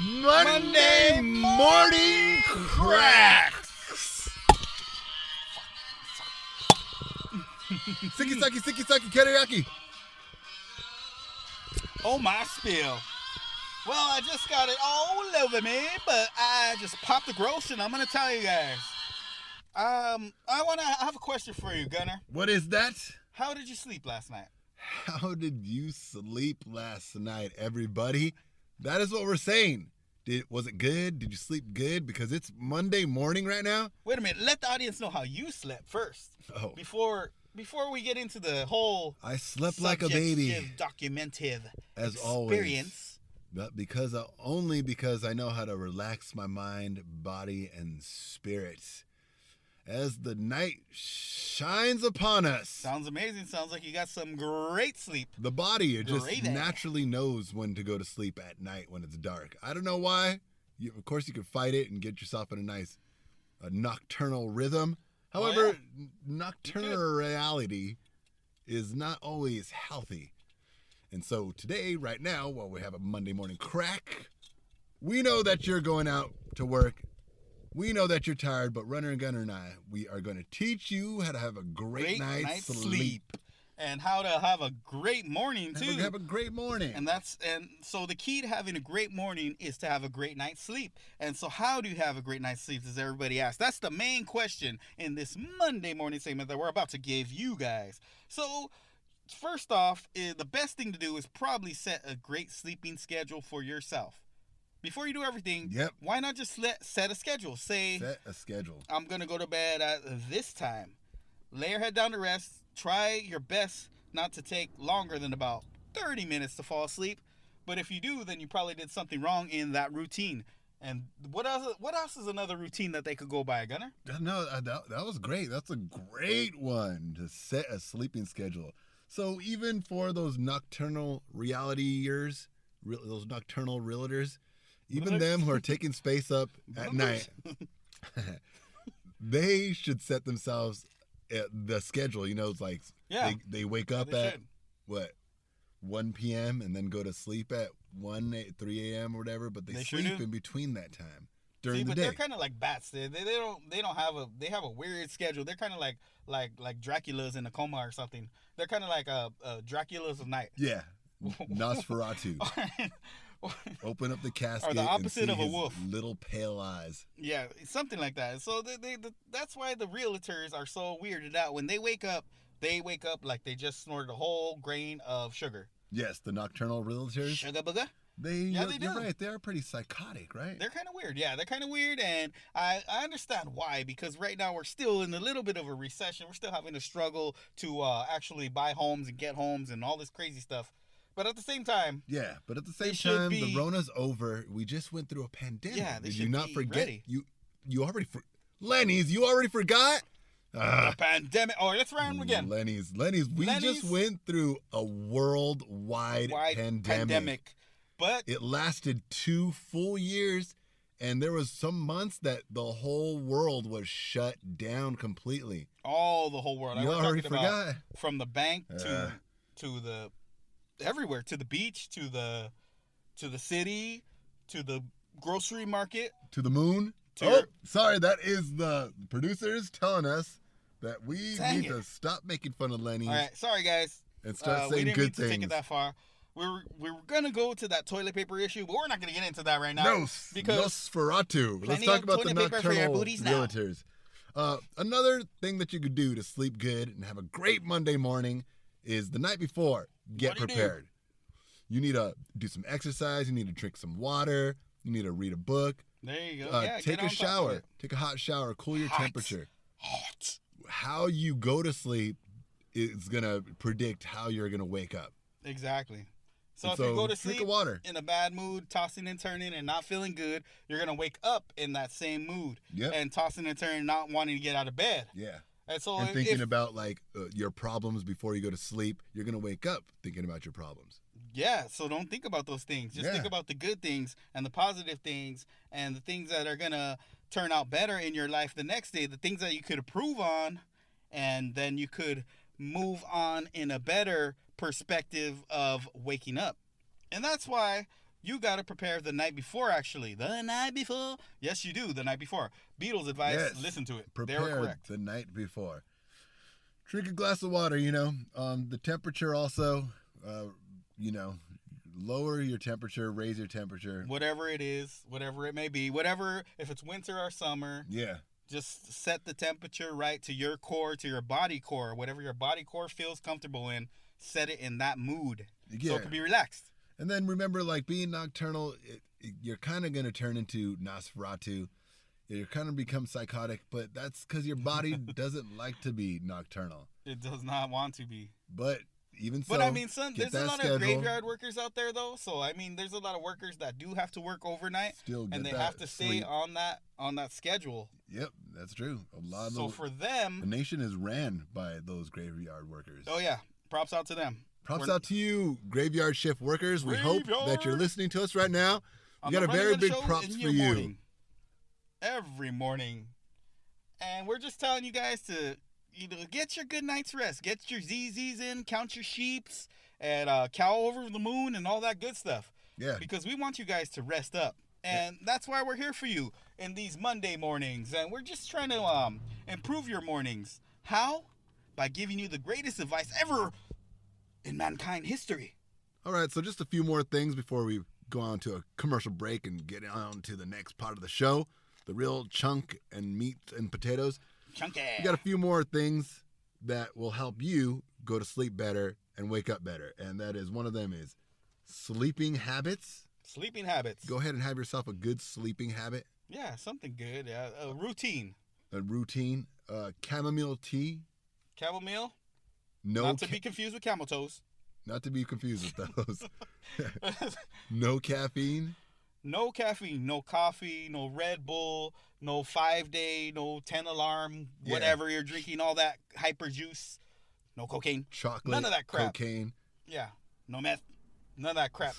Monday morning cracks. Siki saki teriyaki. Oh, my spill. Well, I just got it all over me, but I just popped the gross, and I'm going to tell you guys. I have a question for you, Gunner. What is that? How did you sleep last night? How did you sleep last night, everybody? That is what we're saying. Was it good? Did you sleep good? Because it's Monday morning right now. Wait a minute. Let the audience know how you slept first. Oh. Before we get into the whole I slept like a baby. Documentive as experience. Always. But only because I know how to relax my mind, body, and spirit. As the night shines upon us. Sounds amazing. Sounds like you got some great sleep. The body just naturally knows when to go to sleep at night when it's dark. I don't know why. Of course, you can fight it and get yourself in a nice nocturnal rhythm. However, nocturnal reality is not always healthy. And so today, right now, while we have a Monday morning crack, we know that you're going out to work. We know that you're tired, but Runner and Gunner and I, we are going to teach you how to have a great night's sleep. And how to have a great morning, too. Have a great morning. And so the key to having a great morning is to have a great night's sleep. And so how do you have a great night's sleep, does everybody ask? That's the main question in this Monday morning segment that we're about to give you guys. So first off, the best thing to do is probably set a great sleeping schedule for yourself. Before you do everything, why not just set a schedule? Set a schedule. I'm going to go to bed at this time. Lay your head down to rest. Try your best not to take longer than about 30 minutes to fall asleep. But if you do, then you probably did something wrong in that routine. And what else is another routine that they could go by, Gunner? No, that was great. That's a great one, to set a sleeping schedule. So even for those nocturnal reality-ers, those nocturnal realtors, even them who are taking space up at night, they should set themselves the schedule. You know, it's like they wake up at 1 p.m. and then go to sleep at 3 a.m. or whatever, but they sleep in between that time during the day. They're kind of like bats. They have a weird schedule. They're kind of like Dracula's in a coma or something. They're kind of like Dracula's of night. Yeah, Nosferatu. Open up the casket, or the opposite and see of a his wolf. Little pale eyes. Yeah, something like that. So that's why the realtors are so weirded out. When they wake up like they just snorted a whole grain of sugar. Yes, the nocturnal realtors. Sugar booger. You're right. They are pretty psychotic, right? They're kind of weird. Yeah, they're kind of weird, and I understand why, because right now we're still in a little bit of a recession. We're still having to struggle to actually buy homes and get homes and all this crazy stuff. But at the same time... Yeah, but at the same time, the Rona's over. We just went through a pandemic. Yeah, Did you not forget? Ready. You already... Lennys, you already forgot? The pandemic. Oh, let's round again. Lennys. We just went through a worldwide pandemic. But it lasted 2 full years, and there was some months that the whole world was shut down completely. Oh, the whole world. You already forgot. From the bank to the... everywhere, to the beach, to the city, to the grocery market, to the moon. Sorry, that is the producers telling us that we need to stop making fun of Lennys. All right, sorry guys, and start saying good things. To take it that far. We were gonna go to that toilet paper issue, but we're not gonna get into that right now. No, Nosferatu. Let's talk about the nocturnal realtors. Another thing that you could do to sleep good and have a great Monday morning is the night before. Get prepared. You need to do some exercise. You need to drink some water. You need to read a book. There you go. Take a shower. Take a hot shower. Cool your temperature. Hot. How you go to sleep is going to predict how you're going to wake up. Exactly. So if you go to sleep water. in a bad mood, tossing and turning and not feeling good, you're going to wake up in that same mood. Yep. And tossing and turning, not wanting to get out of bed. Yeah. And so thinking about your problems before you go to sleep, you're going to wake up thinking about your problems. Yeah, so don't think about those things. Just think about the good things and the positive things and the things that are going to turn out better in your life the next day, the things that you could improve on, and then you could move on in a better perspective of waking up. And that's why you got to prepare the night before, actually. The night before. Yes, you do, the night before. Beatles advice, Yes. listen to it. Prepare They were correct. the night before. Drink a glass of water, the temperature also, lower your temperature, raise your temperature. Whatever it is, whatever it may be, whatever, if it's winter or summer. Yeah. Just set the temperature right to your core, to your body core, whatever your body core feels comfortable in. Set it in that mood so it can be relaxed. And then remember, like, being nocturnal, you're kind of going to turn into Nosferatu. You're kind of become psychotic, but that's because your body doesn't like to be nocturnal. It does not want to be. But even so, but I mean, there's a lot of graveyard workers out there, though. So I mean, there's a lot of workers that do have to work overnight, and they have to stay on that schedule. Yep, that's true. A lot. So for them, the nation is ran by those graveyard workers. Oh yeah, props out to them. Props out to you, graveyard shift workers. We hope that you're listening to us right now. We got a very big props for you. Every morning. And we're just telling you guys to get your good night's rest. Get your ZZs in, count your sheeps, and cow over the moon and all that good stuff. Yeah. Because we want you guys to rest up. And that's why we're here for you in these Monday mornings. And we're just trying to improve your mornings. How? By giving you the greatest advice ever in mankind history. All right, so just a few more things before we go on to a commercial break and get on to the next part of the show. The real chunk and meat and potatoes. Chunky. We got a few more things that will help you go to sleep better and wake up better. And that is, one of them is sleeping habits. Sleeping habits. Go ahead and have yourself a good sleeping habit. Yeah, something good. A routine. A routine. Chamomile tea. Chamomile? Not to be confused with camel toes. Not to be confused with those. No caffeine. No caffeine, no coffee, no Red Bull, no 5-day, no 10 alarm, whatever you're drinking, all that hyper juice, no cocaine. Chocolate. None of that crap. Cocaine. Yeah, no meth. None of that crap.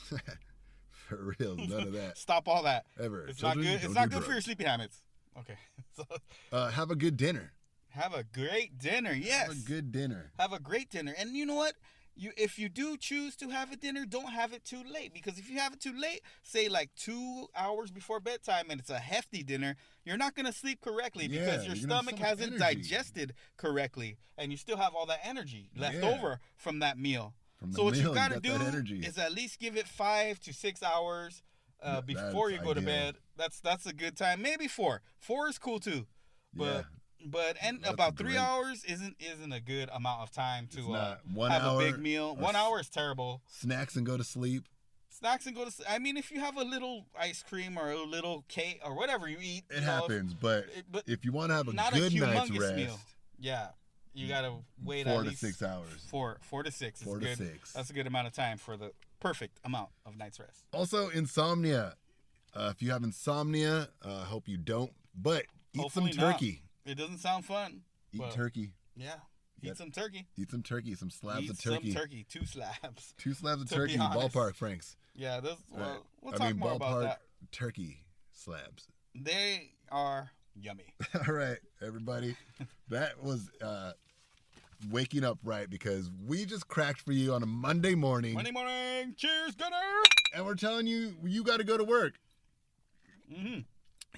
For real, none of that. Stop all that. Ever. It's Children, not good. It's not good for your sleeping habits. Okay. Have a good dinner. Have a great dinner, yes. Have a good dinner. Have a great dinner. And you know what? If you do choose to have a dinner, don't have it too late. Because if you have it too late, say like 2 hours before bedtime, and it's a hefty dinner, you're not going to sleep correctly because your stomach hasn't digested correctly. And you still have all that energy left over from that meal. So what you got to do is at least give it 5 to 6 hours before you go to bed. That's a good time. Maybe 4. 4 is cool too. But about 3 hours isn't a good amount of time to have a big meal. 1 hour is terrible. Snacks and go to sleep. I mean, if you have a little ice cream or a little cake or whatever you eat, it happens. But if you want to have a good night's rest, meal. Yeah, you gotta wait 4 at to least 6 hours. 4 to 6 is 4 to good. 6. That's a good amount of time for the perfect amount of night's rest. Also, insomnia. If you have insomnia, I hope you don't. But eat some turkey. It doesn't sound fun. Eat turkey. Yeah. Eat some turkey. Eat some turkey. Some slabs of turkey. Eat some turkey. 2 slabs. 2 slabs of turkey. Ballpark Franks. Yeah. We'll talk more about that. Turkey slabs. They are yummy. All right, everybody. That was waking up right, because we just cracked for you on a Monday morning. Monday morning. Cheers, Gunner. And we're telling you, you got to go to work. Mm-hmm.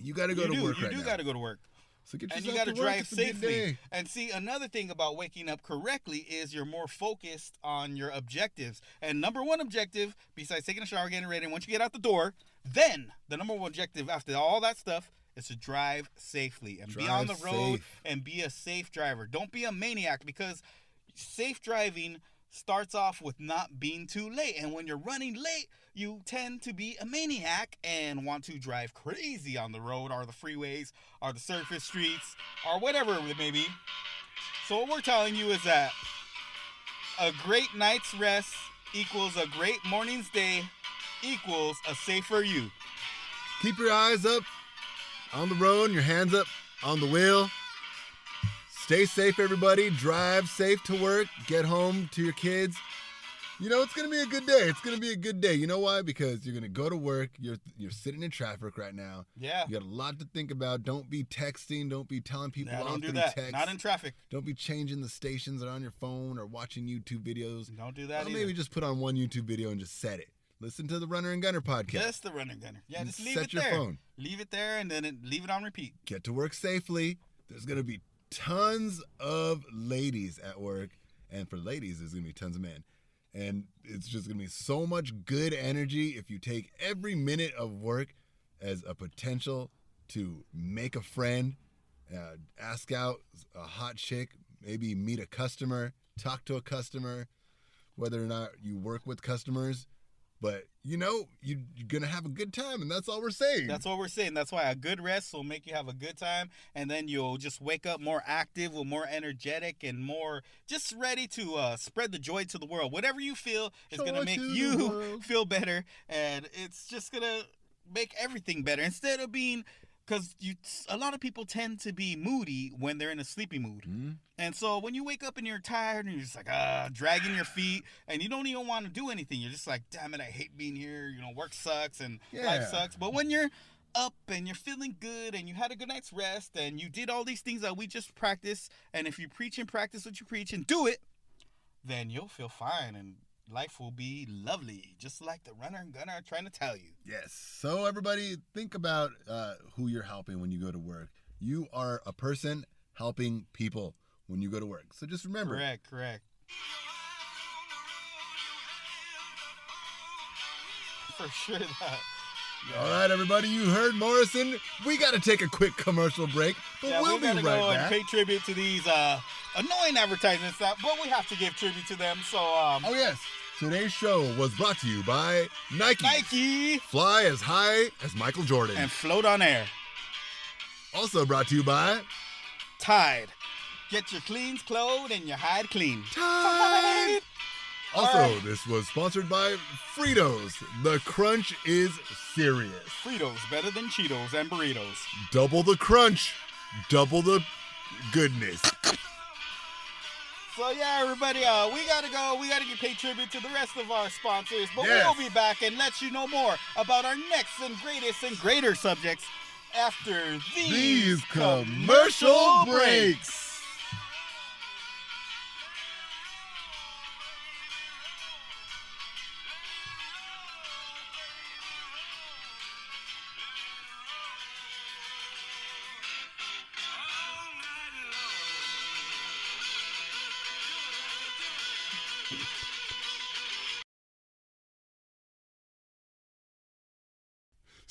You got to go to work right now. You do got to go to work. So get and you got to drive safely. And see, another thing about waking up correctly is you're more focused on your objectives. And number one objective, besides taking a shower, getting ready, and once you get out the door, then the number one objective after all that stuff is to drive safely and be on the road and be a safe driver. Don't be a maniac, because safe driving starts off with not being too late. And when you're running late, you tend to be a maniac and want to drive crazy on the road or the freeways or the surface streets or whatever it may be. So what we're telling you is that a great night's rest equals a great morning's day equals a safer you. Keep your eyes up on the road and your hands up on the wheel. Stay safe, everybody. Drive safe to work. Get home to your kids. You know, it's going to be a good day. It's going to be a good day. You know why? Because you're going to go to work. You're sitting in traffic right now. Yeah. You got a lot to think about. Don't be texting. Don't be telling people off through text. Not in traffic. Don't be changing the stations that are on your phone or watching YouTube videos. Don't do that either. Maybe just put on one YouTube video and just set it. listen to the Runner and Gunner podcast. Just the Runner and Gunner. Yeah, just leave it your there. Phone. Leave it there and then leave it on repeat. Get to work safely. There's going to be tons of ladies at work. And for ladies, there's going to be tons of men. And it's just going to be so much good energy if you take every minute of work as a potential to make a friend, ask out a hot chick, maybe meet a customer, talk to a customer, whether or not you work with customers. But, you're going to have a good time, and that's all we're saying. That's what we're saying. That's why a good rest will make you have a good time, and then you'll just wake up more active, more energetic, and more just ready to spread the joy to the world. Whatever you feel is going to make you feel better, and it's just going to make everything better. Instead of being... Because a lot of people tend to be moody when they're in a sleepy mood. Mm-hmm. And so when you wake up and you're tired and you're just like, dragging your feet and you don't even want to do anything. You're just like, damn it, I hate being here. Work sucks and life sucks. But when you're up and you're feeling good and you had a good night's rest and you did all these things that we just practiced, and if you preach and practice what you preach and do it, then you'll feel fine and life will be lovely, just like the Runner and Gunner are trying to tell you. Yes. So everybody, think about who you're helping when you go to work. You are a person helping people when you go to work. So just remember. Correct. For sure that. Yeah. All right, everybody, you heard Morrison. We got to take a quick commercial break, but we'll be right back. Go and pay tribute to these annoying advertisements, but we have to give tribute to them. So, oh yes, today's show was brought to you by Nike. Nike. Fly as high as Michael Jordan and float on air. Also brought to you by Tide. Get your cleans clothed and your hide clean. Tide. Also, This was sponsored by Fritos. The crunch is serious. Fritos, better than Cheetos and burritos. Double the crunch, double the goodness. So yeah, everybody, we gotta go. We gotta pay tribute to the rest of our sponsors, but we'll be back and let you know more about our next and greatest and greater subjects after these commercial breaks.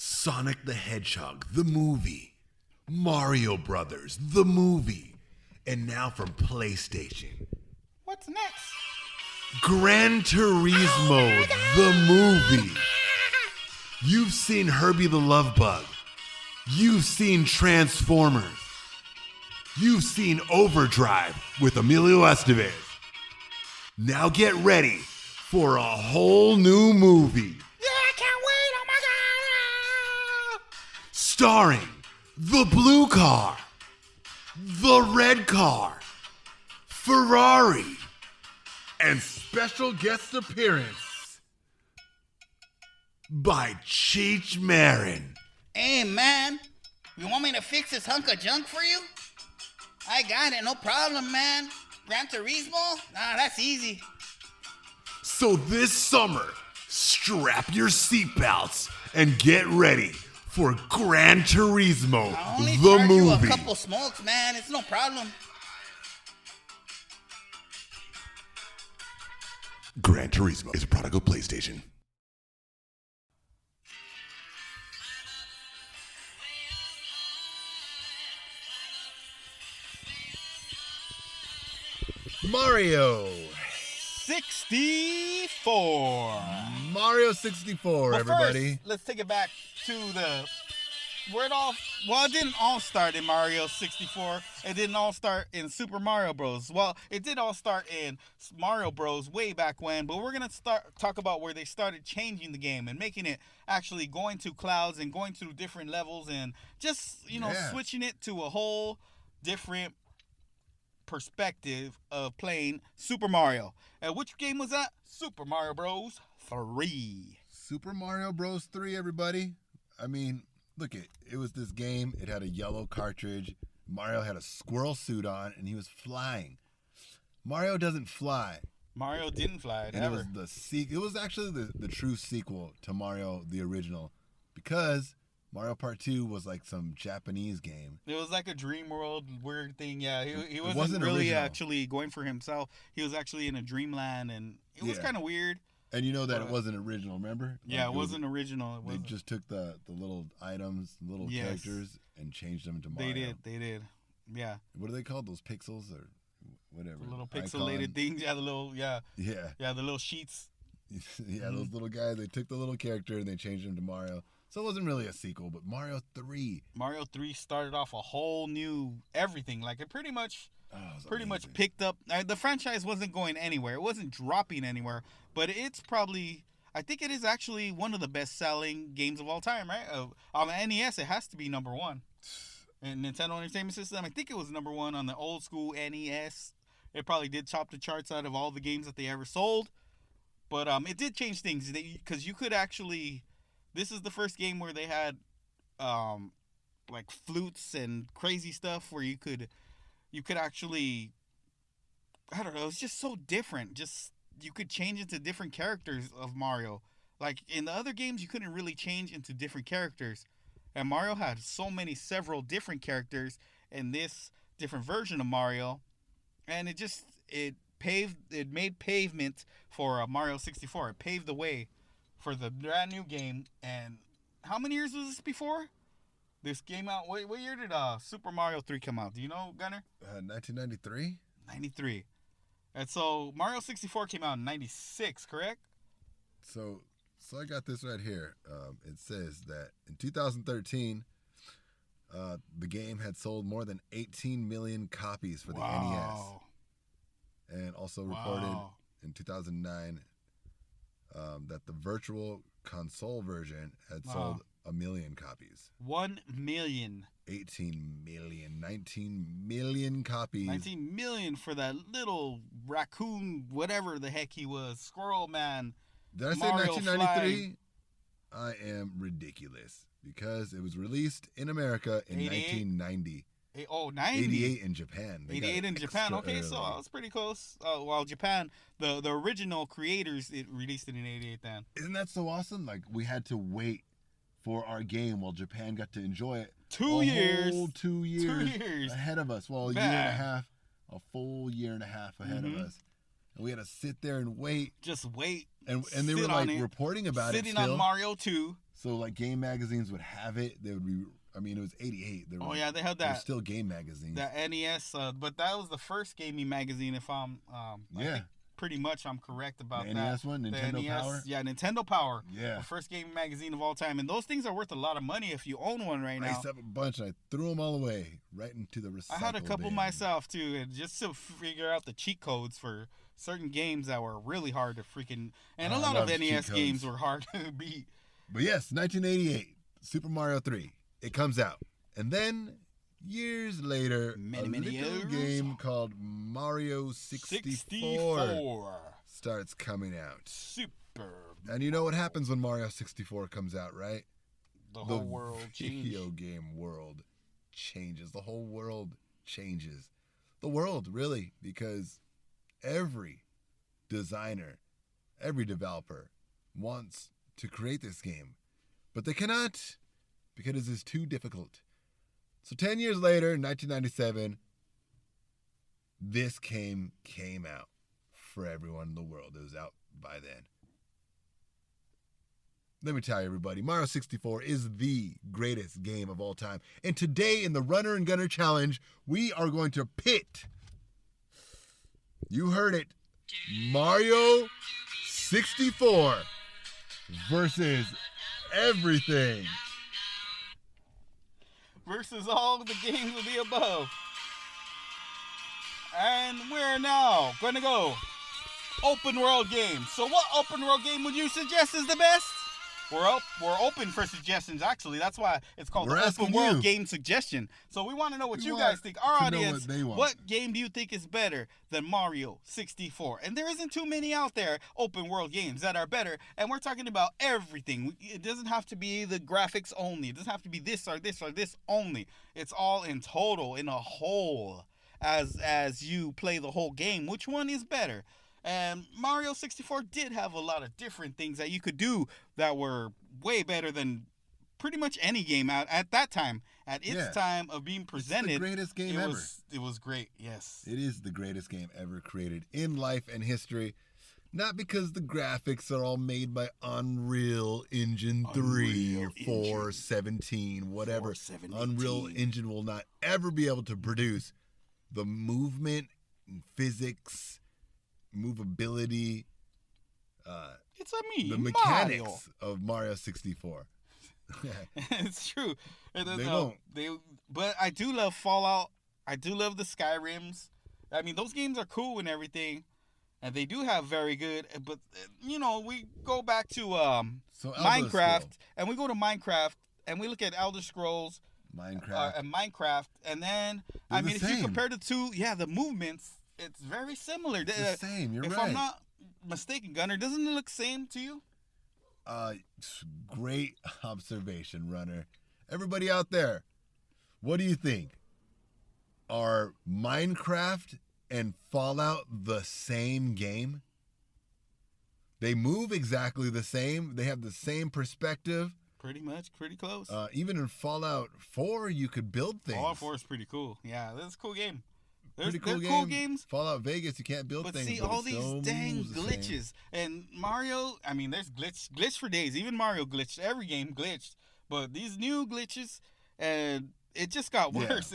Sonic the Hedgehog, the movie. Mario Brothers, the movie. And now from PlayStation. What's next? Gran Turismo, the movie. You've seen Herbie the Love Bug. You've seen Transformers. You've seen Overdrive with Emilio Estevez. Now get ready for a whole new movie. Starring the blue car, the red car, Ferrari, and special guest appearance by Cheech Marin. Hey man, you want me to fix this hunk of junk for you? I got it, no problem, man. Gran Turismo? Nah, that's easy. So this summer, strap your seatbelts and get ready for Gran Turismo, I'll only the charge movie. You a couple smokes, man. It's no problem. Gran Turismo is a product of PlayStation. Mario 64. Mario 64, but everybody. First, let's take it back to where it all. Well, it didn't all start in Mario 64. It didn't all start in Super Mario Bros. Well, it did all start in Mario Bros. Way back when. But we're gonna talk about where they started changing the game and making it actually going to clouds and going to different levels and just switching it to a whole different perspective of playing Super Mario. And which game was that? Super Mario Bros. 3. Super Mario Bros. 3, everybody. I mean, look it was this game. It had a yellow cartridge. Mario had a squirrel suit on, and he was flying. Mario doesn't fly. Mario didn't fly And ever. it was actually the true sequel to Mario the original, because Mario Part 2 was like some Japanese game. It was like a dream world weird thing. Yeah, he wasn't wasn't really original. actually going for himself. He was actually in a dreamland, and it was Yeah. kind of weird. And you know that it wasn't original, remember? Yeah, Like, it wasn't original. It They wasn't. just took the little items, little Yes. characters, and changed them into Mario. They did. Yeah, What are they called? Those pixels or whatever? the little Icon. pixelated things. Yeah, Yeah. the little sheets. Yeah, those little guys, they took the little character and they changed him to Mario. So it wasn't really a sequel, but Mario 3. Mario 3 started off a whole new everything. Like it pretty much Amazing. picked up. The franchise wasn't going anywhere. It wasn't dropping anywhere. But it's probably, I think it is actually one of the best-selling games of all time, right? On the NES, it has to be number one. And Nintendo Entertainment System, I think it was number one on the old school NES. It probably did top the charts out of all the games that they ever sold. But it did change things because you could actually. This is the first game where they had like flutes and crazy stuff where you could actually, I don't know, it's just so different. Just you could change into different characters of Mario. Like in the other games you couldn't really change into different characters. And Mario had several different characters in this different version of Mario. And it made pavement for Mario 64. It paved the way for the brand new game. And how many years was this before this came out? What year did Super Mario 3 come out? Do you know, Gunner? 1993? 93. And so Mario 64 came out in 96, correct? So I got this right here. It says that in 2013, the game had sold more than 18 million copies for the NES. And also reported in 2009 that the virtual console version had sold 1 million copies. 1 million. 18 million, 19 million copies. 19 million for that little raccoon, whatever the heck he was, squirrel man. Did I say Mario 1993? I am ridiculous because it was released in America in 1990. 90. 88 in Japan. They 88 in Japan. Okay, early. so I was pretty close. Well, Japan, the original creators, it released it in 88 then. Isn't that so awesome? Like, we had to wait for our game while Japan got to enjoy it. 2 years. Whole 2 years. 2 years. Ahead of us. Well, a full year and a half ahead of us. And we had to sit there and wait. Just wait. And they were like reporting about it Sitting still. on Mario 2. So like game magazines would have it. They would be. I mean, it was 88. They had that. There were still game magazines. That NES, but that was the first gaming magazine. If I'm, I think pretty much I'm correct about the that. NES one, Nintendo Power. Yeah, Nintendo Power. Yeah. The first gaming magazine of all time, and those things are worth a lot of money if you own one right now. I used to have a bunch, and I threw them all away right into the recycle I had a couple bin. myself too, and just to figure out the cheat codes for certain games that were really hard to freaking. And a lot of NES games were hard to beat. But yes, 1988, Super Mario 3. It comes out. And then, years later, Many little years. game called Mario 64 starts coming out. Super. And you know what happens when Mario 64 comes out, right? The whole world video changed. game world changes. The whole world changes. The world, really, because every designer, every developer wants to create this game, but they cannot because it's too difficult. So 10 years later, in 1997, this came out for everyone in the world. It was out by then. Let me tell you, everybody, Mario 64 is the greatest game of all time. And today in the Runner and Gunner Challenge, we are going to pit, you heard it, Mario 64 versus everything. Versus all the games of the above. And we're now going to go open world game. So what open world game would you suggest is the best? We're open for suggestions, actually. That's why it's called the Open World Game Suggestion. So we want to know what you guys think. Our audience, what game do you think is better than Mario 64? And there isn't too many out there, open world games, that are better. And we're talking about everything. It doesn't have to be the graphics only. It doesn't have to be this or this or this only. It's all in total, in a whole, as you play the whole game. Which one is better? And Mario 64 did have a lot of different things that you could do that were way better than pretty much any game at that time. At its time of being presented, it's the greatest game ever. It was great, yes. It is the greatest game ever created in life and history. Not because the graphics are all made by Unreal Engine 3 or 417, whatever. 417. Unreal Engine will not ever be able to produce the movement, physics, movability, the mechanics Mario. of Mario 64. It's true. They won't. But I do love Fallout. I do love the Skyrims. I mean, those games are cool and everything. And they do have very good, but we go back to Minecraft, and we go to Minecraft, and we look at Elder Scrolls, Minecraft, and then if you compare the two, the movements, it's very similar. It's the same. You're right. If I'm not mistaken, Gunner, doesn't it look same to you? Great observation, Runner. Everybody out there, what do you think? Are Minecraft and Fallout the same game? They move exactly the same. They have the same perspective. Pretty much, pretty close. Even in Fallout 4, you could build things. Fallout 4 is pretty cool. Yeah, that's a cool game. They're cool games. Fallout Vegas, you can't build things. See, all these dang glitches. And Mario, I mean, there's glitch for days. Even Mario glitched. Every game glitched. But these new glitches, and it just got worse.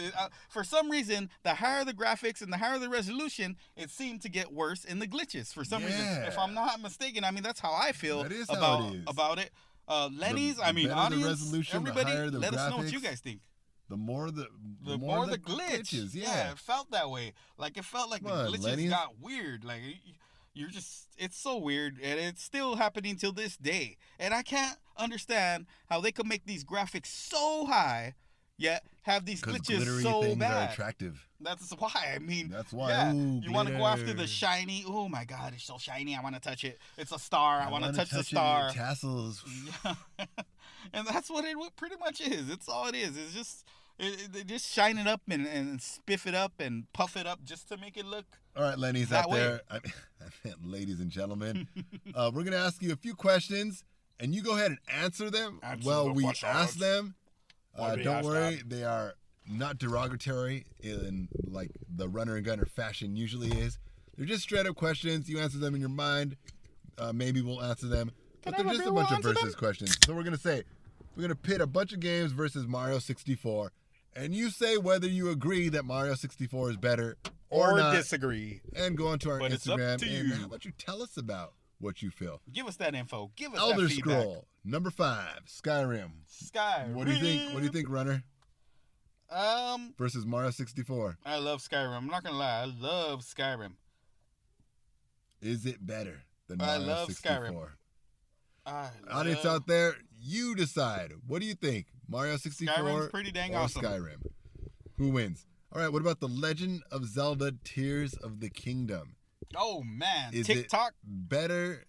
For some reason, the higher the graphics and the higher the resolution, it seemed to get worse in the glitches. For some reason, if I'm not mistaken, I mean, that's how I feel about it. Lennys, audience, everybody, let us know what you guys think. The more the glitches. Yeah, it felt that way. Like, it felt like the glitches Lennys got weird. Like, it's so weird, and it's still happening till this day. And I can't understand how they could make these graphics so high, yet have these glitches so things bad. Are attractive. That's why. I mean, that's why. Yeah, you want to go after the shiny. Oh my God, it's so shiny. I want to touch it. It's a star. I want to touch the star. Tassels. Yeah. And that's what it pretty much is. It's all it is. It's just they just shine it up and spiff it up and puff it up just to make it look. All right, Lennys out there, ladies and gentlemen, we're gonna ask you a few questions, and you go ahead and answer them. We ask them. Don't worry, they are not derogatory in like the Runner and Gunner fashion usually is. They're just straight up questions. You answer them in your mind. Maybe we'll answer them. But they're just a bunch of versus questions. So we're going to pit a bunch of games versus Mario 64. And you say whether you agree that Mario 64 is better or not. Disagree. And go onto our Instagram. It's up to you. And how about you tell us about what you feel? Give us that info. Give us Elder that feedback. Scroll, number 5, Skyrim. What do you think, Runner? Versus Mario 64. I love Skyrim. I'm not gonna lie. I love Skyrim. Is it better than Mario 64? Audience out there, you decide. What do you think? Mario 64 Skyrim's pretty dang awesome. Skyrim? Who wins? All right, what about The Legend of Zelda Tears of the Kingdom? Oh, man. Is TikTok it better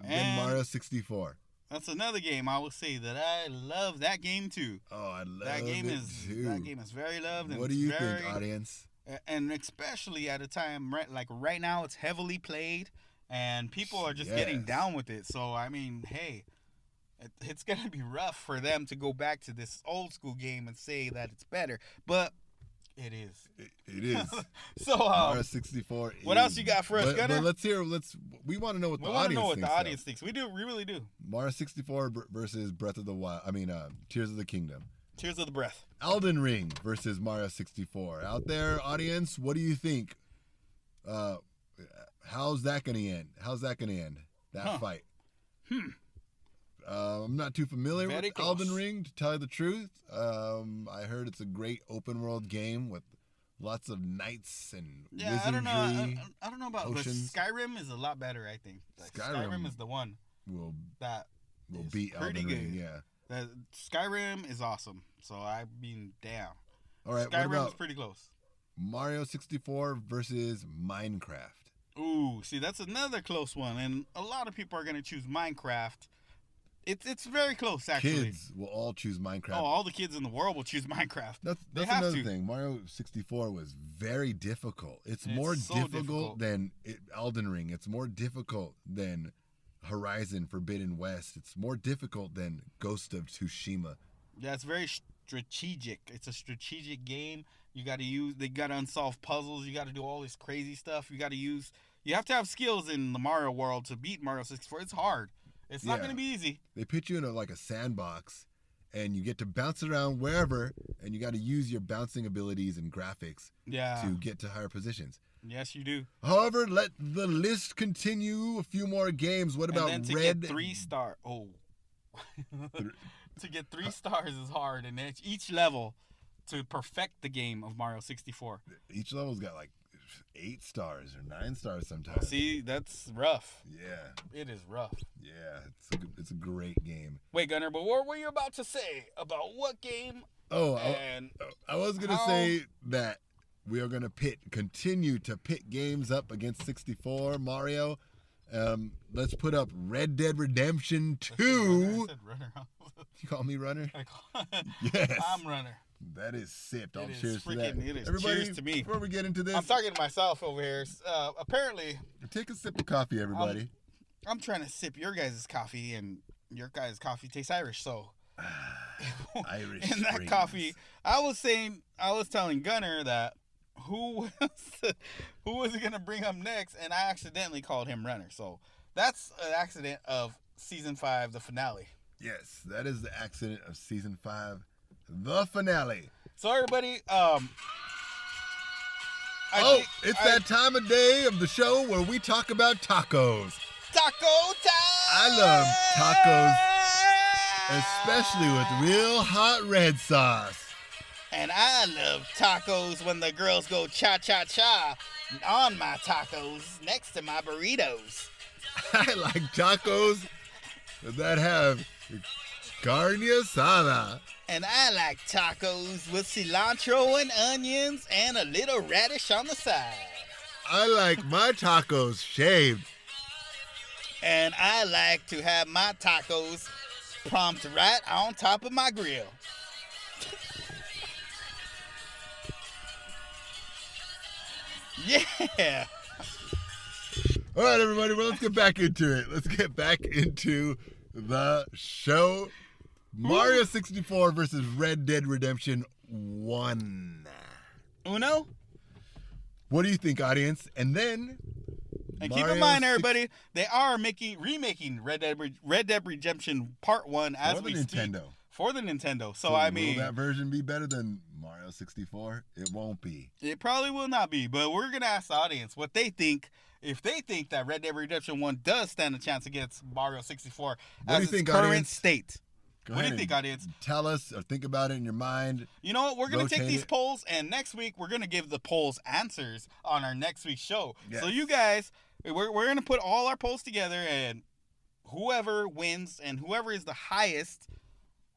than Mario 64? That's another game I will say that I love that game too. Oh, I love that game too. That game is very loved. What do you think, audience? And especially at a time right now, it's heavily played, and people are just getting down with it. So I mean, hey, it's gonna be rough for them to go back to this old school game and say that it's better, but it is. It is. So Mario 64. What else you got for us, Gunner? But we want to know what the audience thinks. We really do. Mario 64 versus Breath of the Wild. Tears of the Kingdom. Tears of the Breath. Elden Ring versus Mario 64. Out there, audience, what do you think? How's that going to end? That fight. I'm not too familiar with Elden Ring, to tell you the truth. I heard it's a great open world game with lots of knights and wizardry. I don't know about potions. But Skyrim is a lot better, I think. Skyrim is the one that will beat Elden Ring. Yeah. Skyrim is awesome. So I mean, damn. All right, Skyrim is pretty close. Mario 64 versus Minecraft. Ooh, see, that's another close one, and a lot of people are gonna choose Minecraft. It's very close, actually. Kids will all choose Minecraft. Oh, all the kids in the world will choose Minecraft. That's another thing. Mario 64 was very difficult. It's more difficult than Elden Ring. It's more difficult than Horizon Forbidden West. It's more difficult than Ghost of Tsushima. Yeah, it's very strategic. It's a strategic game. They got to unsolve puzzles. You got to do all this crazy stuff. You have to have skills in the Mario world to beat Mario 64. It's hard. It's not going to be easy. They put you in a sandbox, and you get to bounce around wherever, and you got to use your bouncing abilities and graphics to get to higher positions. Yes, you do. However, let the list continue. A few more games. What about Red? Get 3-star. Oh. To get 3 stars is hard, and each level to perfect the game of Mario 64. Each level's got 8 stars or 9 stars sometimes. See, that's rough. Yeah. It is rough. Yeah, it's a great game. Wait, Gunnar, but what were you about to say about what game? I was going to say that we are going to continue to pit games up against 64 Mario. Let's put up Red Dead Redemption 2. I said runner. You call me runner? Yes. I'm runner. That is sipped. All cheers to that. It is. Everybody, cheers to me. Before we get into this, I'm talking to myself over here. Apparently, take a sip of coffee, everybody. I'm trying to sip your guys' coffee, and your guys' coffee tastes Irish. So, Irish. In that coffee, I was telling Gunnar that who was he gonna bring up next, and I accidentally called him runner. So that's an accident of season 5, the finale. Yes, that is the accident of season 5. The finale. So everybody, it's that time of day of the show where we talk about tacos. Taco time! I love tacos, especially with real hot red sauce. And I love tacos when the girls go cha-cha-cha on my tacos next to my burritos. I like tacos that have carne asada. And I like tacos with cilantro and onions and a little radish on the side. I like my tacos shaved. And I like to have my tacos prompt right on top of my grill. Yeah. All right, everybody. Well, let's get back into it. Let's get back into the show. Mario 64 versus Red Dead Redemption 1. Uno? What do you think, audience? And then... And keep in mind, everybody, they are remaking Red Dead Redemption Part 1 as we speak. For the Nintendo. So I mean... Will that version be better than Mario 64? It won't be. It probably will not be, but we're going to ask the audience what they think. If they think that Red Dead Redemption 1 does stand a chance against Mario 64 as its current state. What do you think, audience? Tell us or think about it in your mind. You know what? We're going to take these polls, and next week we're going to give the polls answers on our next week's show. Yes. So you guys, we're going to put all our polls together, and whoever wins and whoever is the highest,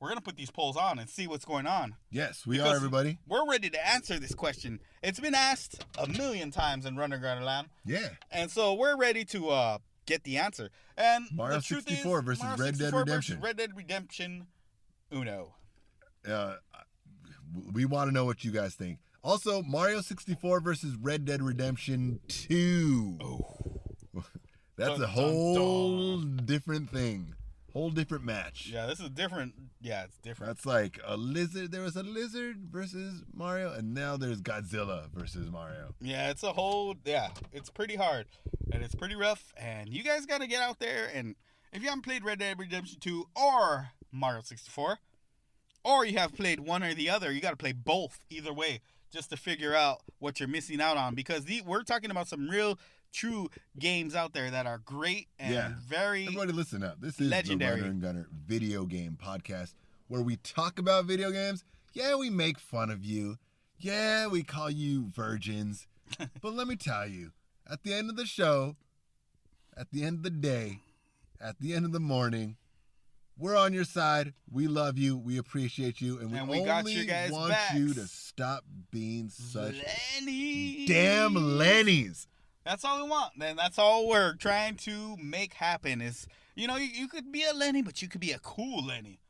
we're going to put these polls on and see what's going on. Yes, we are, everybody. We're ready to answer this question. It's been asked a million times in Runner Land. Yeah. And so we're ready to get the answer. And Mario the truth 64 is, versus Mario Red Dead Redemption. Versus Red Dead Redemption Uno. We want to know what you guys think. Also, Mario 64 versus Red Dead Redemption 2. Oh. That's a whole different thing. Whole different match. Yeah, this is different. Yeah, it's different. That's like a lizard. There was a lizard versus Mario, and now there's Godzilla versus Mario. Yeah, it's it's pretty hard, and it's pretty rough, and you guys got to get out there, and if you haven't played Red Dead Redemption 2 or Mario 64, or you have played one or the other, you got to play both, either way, just to figure out what you're missing out on, because we're talking about some real true games out there that are great and very Everybody listen up. This is legendary. the Runner and Gunner Video Game Podcast, where we talk about video games. Yeah, we make fun of you. Yeah, we call you virgins. But let me tell you, at the end of the show, at the end of the day, at the end of the morning, we're on your side. We love you. We appreciate you. And we got you guys want backs. you to stop being such Lennys. damn Lennys. That's all we want. Then that's all we're trying to make happen is, you could be a Lenny, but you could be a cool Lenny.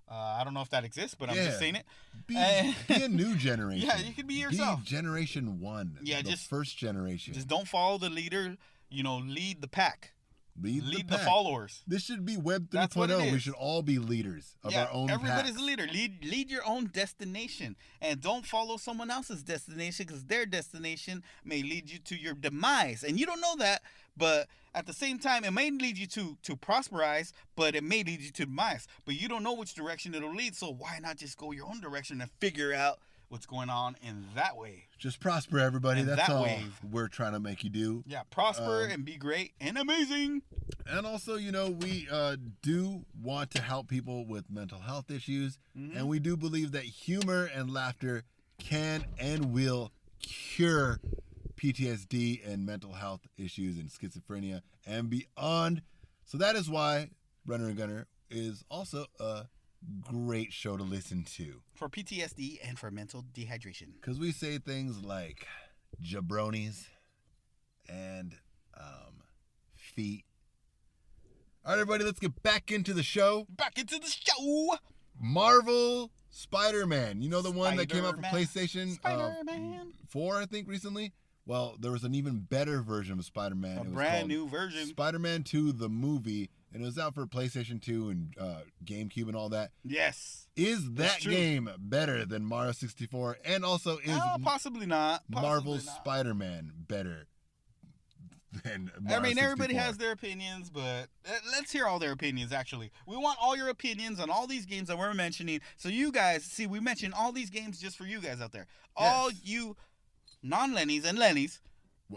I don't know if that exists, but I'm just saying it. Be a new generation. Yeah, you could be yourself. Be generation 1. Yeah, the first generation. Just don't follow the leader. Lead the pack. Lead the followers. This should be Web 3.0. That's We should all be leaders of our own everybody's packs. a leader. Lead your own destination. And don't follow someone else's destination because their destination may lead you to your demise. And you don't know that, but at the same time, it may lead you to prosperize, but it may lead you to demise. But you don't know which direction it'll lead, so why not just go your own direction and figure out what's going on in that way? Just prosper, everybody. That's all wave. we're trying to make you do. Yeah, prosper and be great and amazing. And also, we do want to help people with mental health issues. Mm-hmm. And we do believe that humor and laughter can and will cure PTSD and mental health issues and schizophrenia and beyond. So that is why Runner and Gunner is also a great show to listen to. For PTSD and for mental dehydration. Because we say things like jabronis and feet. All right, everybody, let's get back into the show. Back into the show. Marvel Spider-Man. You know the one that came out for Spider-Man. PlayStation Spider-Man. 4, I think, recently? Well, there was an even better version of Spider-Man. A It was brand called new version. Spider-Man 2, the movie, and it was out for PlayStation 2 and GameCube and all that. Yes. Is that true. game better than Mario 64? And also, is Possibly not. Marvel's Spider-Man better than Mario 64? Everybody has their opinions, but let's hear all their opinions, actually. We want all your opinions on all these games that we're mentioning. So you guys, see, we mentioned all these games just for you guys out there. Yes. All you non-Lennys and Lennys,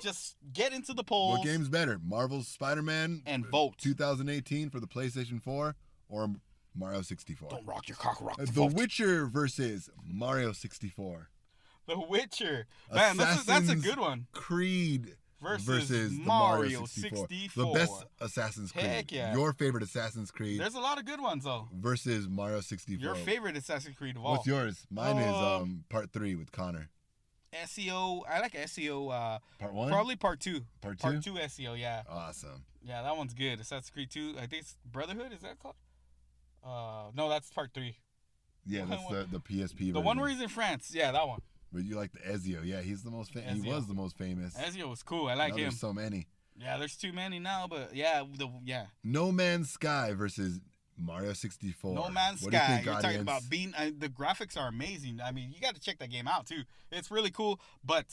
just get into the polls. What game's better? Marvel's Spider-Man and vote. 2018 for the PlayStation 4 or Mario 64? Don't rock your cock, rock the The vote. Witcher versus Mario 64. The Witcher. Man, that's a Assassin's good one. Creed versus the Mario Mario 64. 64. The best Assassin's Creed. Heck yeah. Your favorite Assassin's Creed There's a lot of good ones, though. versus Mario 64. Your favorite Assassin's Creed of all. What's yours? Mine is part 3 with Connor. SEO. I like SEO. Part 1? Probably part 2. Part 2? Part 2 SEO, yeah. Awesome. Yeah, that one's good. Assassin's Creed 2. I think it's Brotherhood. Is that called? No, that's part 3. Yeah, that's the PSP version. The one where he's in France. Yeah, that one. But you like the Ezio. Yeah, he's the most famous. He Ezio. was the most famous. Ezio was cool. I like Now him. There's so many. Yeah, there's too many now, but yeah, No Man's Sky versus Mario 64. No Man's What do you Sky. think, You're talking audience? about being. The graphics are amazing. I mean, you got to check that game out too. It's really cool. But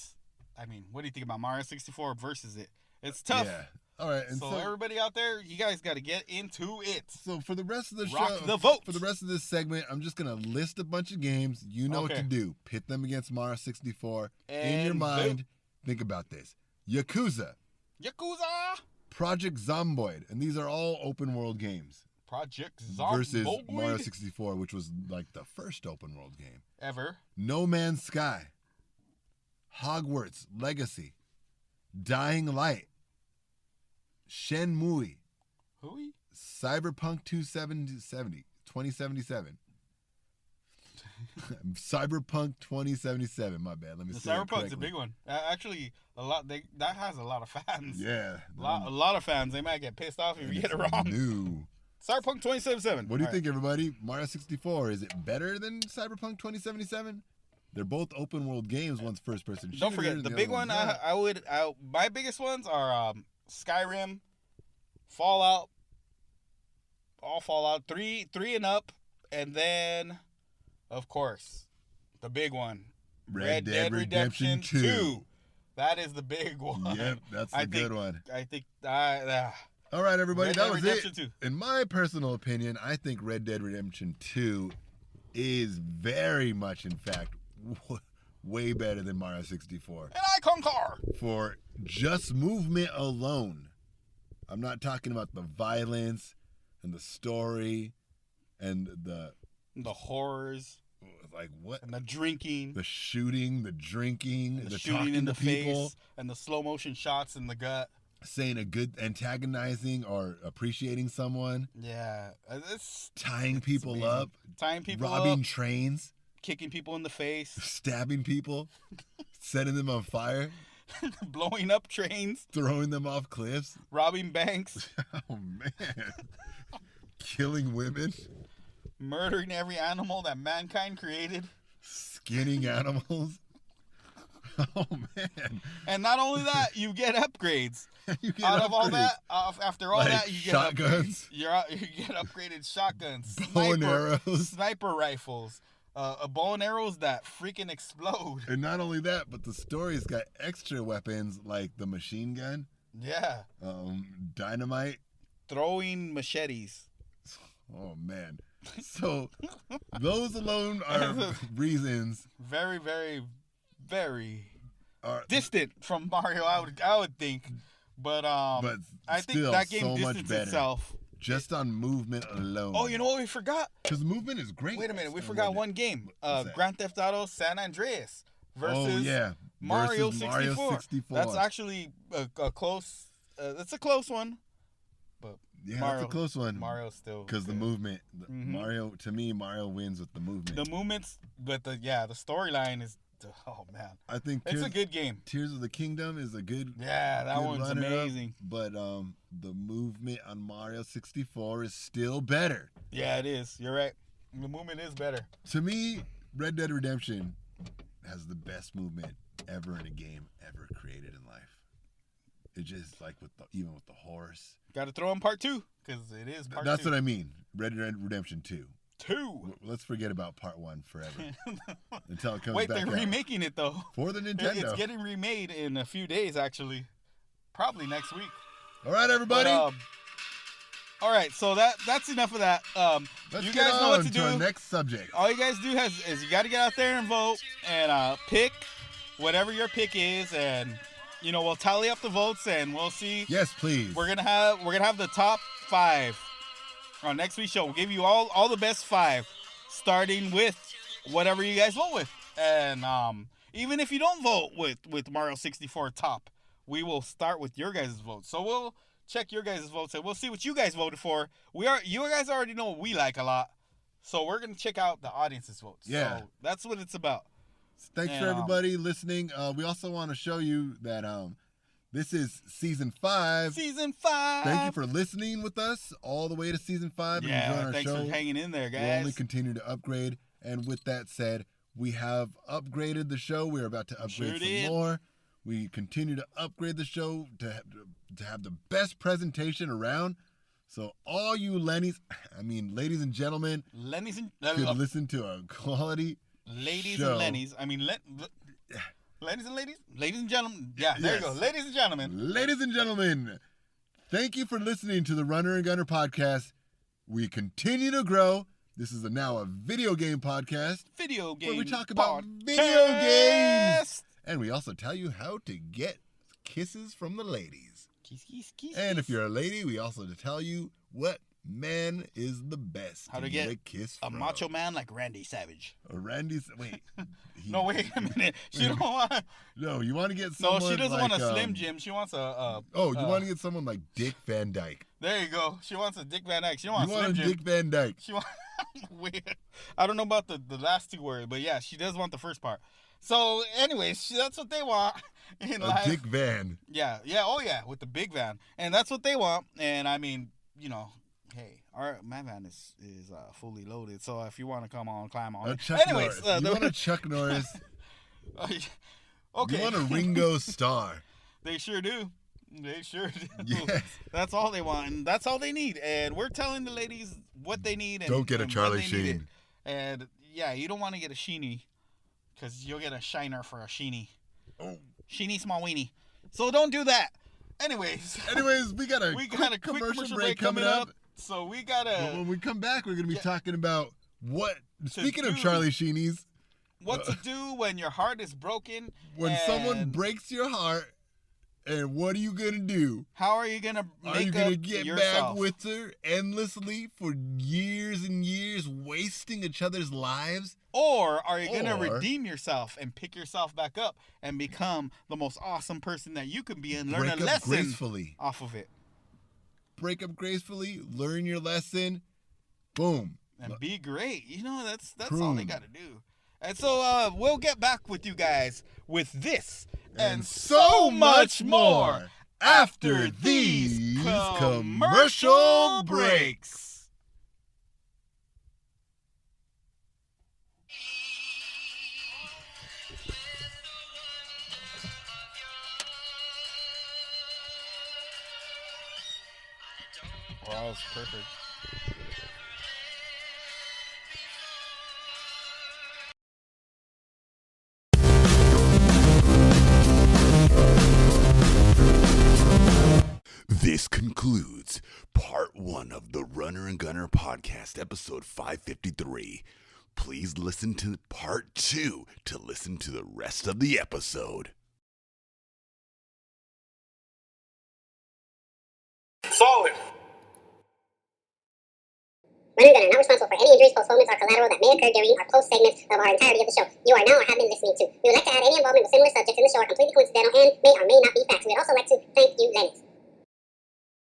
I mean, what do you think about Mario 64 versus it? It's tough. Yeah. All right. And So everybody out there, you guys got to get into it. So for the rest of the Rock show, the vote. for the rest of this segment, I'm just gonna list a bunch of games. You know what Okay. to do. Pit them against Mario 64 in And your mind. vote. Think about this: Yakuza, Yakuza Project Zomboid, and these are all open world games. Project Zomboid Versus Mario 64, which was like the first open world game. ever. No Man's Sky, Hogwarts Legacy, Dying Light, Shenmue, Who? Cyberpunk 2077. Cyberpunk 2077. My bad. Let me The say it Cyberpunk's a correctly. big one. Actually, a lot. That has a lot of fans. Yeah. A lot of fans. They might get pissed off if you get it wrong. New. Cyberpunk 2077. What do you think, everybody? Mario 64, is it better than Cyberpunk 2077? They're both open world games. One's first person shooter. Don't forget and the the big other one. one's not. My biggest ones are Skyrim, Fallout, all Fallout 3 and up, and then, of course, the big one, Red Dead Redemption 2. That is the big one. Yep, that's the good one. I think. All right, everybody, Red that Dead was Redemption it. 2. In my personal opinion, I think Red Dead Redemption 2 is very much, in fact, way better than Mario 64. And I concur. For just movement alone. I'm not talking about the violence and the story and the horrors like what and the drinking, the shooting, the drinking, and the shooting talking in to the people, face, and the slow motion shots in the gut. saying a good antagonizing or appreciating someone, Yeah, it's tying people amazing. up, Tying people robbing up, trains, kicking people in the face. stabbing people, setting them on fire. blowing up trains, throwing them off cliffs, robbing banks, oh man, killing women, murdering every animal that mankind created, skinning animals. Oh man! And not only that, you get upgrades. You get Out of all upgrades. that, after all Like that, you get shotguns. You get upgraded shotguns, Bow and arrows. sniper rifles, bow and arrows that freaking explode. And not only that, but the story's got extra weapons like the machine gun, Yeah, dynamite. throwing machetes. Oh man! So those alone are reasons. Very, very, very Are, distant from Mario. I would think, but but I think still that game so much distanced better. itself. Just on movement alone. Oh, you know what we forgot? Because movement is great. Wait a minute, we forgot one game. What's that? Grand Theft Auto San Andreas versus Mario versus 64. Mario 64. That's actually a close. That's a close one. But yeah, Mario, that's a close one. Mario's still because the good. movement. Mhm. Mario wins with the movement. The movements, but the storyline is. Oh man, I think it's a good game. Tears of the Kingdom is a good. Yeah, that good one's runner-up, amazing. But the movement on Mario 64 is still better. Yeah, it is. You're right. The movement is better. To me, Red Dead Redemption has the best movement ever in a game ever created in life. It's just like even with the horse. Got to throw in part 2 because it is part 2. That's what I mean. Red Dead Redemption 2. 2. Let's forget about part 1 forever until it comes Wait, back they're out. remaking it though. For the Nintendo. It's getting remade in a few days, actually. Probably next week. All right, everybody. But, all right, so that's enough of that. Let's you get guys on know what to to our do. next subject. All you guys do is you got to get out there and vote and pick whatever your pick is, and we'll tally up the votes and we'll see. Yes, please. We're gonna have the top 5 on next week's show. We'll give you all the best 5, starting with whatever you guys vote with. And even if you don't vote with Mario 64 top, we will start with your guys' votes. So we'll check your guys' votes and we'll see what you guys voted for. You guys already know what we like a lot, so we're gonna check out the audience's votes. Yeah. So that's what it's about. Thanks for everybody listening. We also want to show you that this is season 5. Season 5. Thank you for listening with us all the way to season 5 and enjoying our thanks show. for hanging in there, guys. We'll only continue to upgrade. And with that said, we have upgraded the show. We're about to upgrade some more. We continue to upgrade the show to have the best presentation around. So all you ladies and gentlemen, could listen to a quality ladies show. and Lennys. Ladies and ladies? Ladies and gentlemen. Yeah, there you go. Ladies and gentlemen. Ladies and gentlemen, thank you for listening to the Runner and Gunner podcast. We continue to grow. This is now a video game podcast. Video game where we talk about podcast. video games. And we also tell you how to get kisses from the ladies. Kiss. And if you're a lady, we also tell you what man is the best how to get a kiss a from. macho man like Randy Savage. Wait. No, wait a minute. She don't want. No, you want to get someone. No, she doesn't like, want a Slim Jim. She wants a. you want to get someone like Dick Van Dyke. There you go. She wants a Dick Van Dyke. She don't want a Slim Jim. Dick Van Dyke. She want. Weird. I don't know about the last 2 words, but yeah, she does want the first part. So, anyways, that's what they want in life. Dick Van. Yeah. Oh yeah, with the big van, and that's what they want. And I mean, hey, my van is fully loaded. So if you want to climb on it. Anyways, Norris. You want a Chuck Norris? Okay. You want a Ringo Starr? They sure do. Yes. That's all they want, and that's all they need. And we're telling the ladies what they need. And, don't get a Charlie Sheen. And yeah, you don't want to get a Sheeny, because you'll get a shiner for a Sheeny. Oh. Sheeny small weenie. So don't do that. Anyways, we got a quick commercial break coming up. So we gotta. When we come back, we're gonna be talking about what. Speaking of Charlie Sheenies, what to do when your heart is broken. When someone breaks your heart, and what are you gonna do? How are you gonna make Are you gonna get yourself? back with her endlessly for years and years, wasting each other's lives? Or are you gonna redeem yourself and pick yourself back up and become the most awesome person that you can be and learn a lesson gracefully off of it? Break up gracefully, learn your lesson, boom. And be great. That's all they gotta do. And so we'll get back with you guys with this and so much more after these commercial breaks. Wow, that was perfect. This concludes part 1 of the Runner and Gunner podcast, episode 553. Please listen to part 2 to listen to the rest of the episode. Solid. Runner and Gunner are not responsible for any injuries, postponements, or collateral that may occur during or post segments of our entirety of the show you are now or have been listening to. We would like to add any involvement with similar subjects in the show are completely coincidental and may or may not be facts. We would also like to thank you, Lennys.